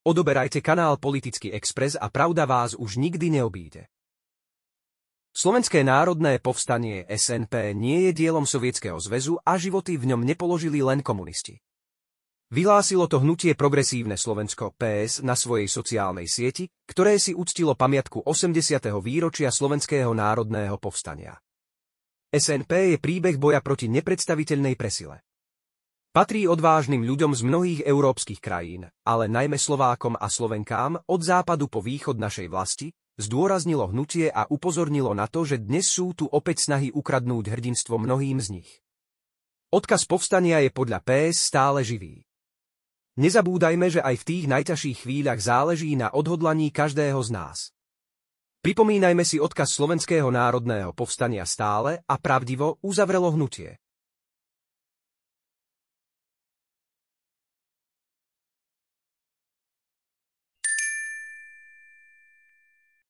Odoberajte kanál Politický Express a pravda vás už nikdy neobíde. Slovenské národné povstanie SNP nie je dielom Sovietskeho zväzu a životy v ňom nepoložili len komunisti. Vyhlásilo to hnutie Progresívne Slovensko PS na svojej sociálnej sieti, ktoré si uctilo pamiatku 80. výročia Slovenského národného povstania. SNP je príbeh boja proti nepredstaviteľnej presile. Patrí odvážnym ľuďom z mnohých európskych krajín, ale najmä Slovákom a Slovenkám od západu po východ našej vlasti, zdôraznilo hnutie a upozornilo na to, že dnes sú tu opäť snahy ukradnúť hrdinstvo mnohým z nich. Odkaz povstania je podľa PS stále živý. Nezabúdajme, že aj v tých najťažších chvíľach záleží na odhodlaní každého z nás. Pripomínajme si odkaz Slovenského národného povstania stále a pravdivo uzavrelo hnutie.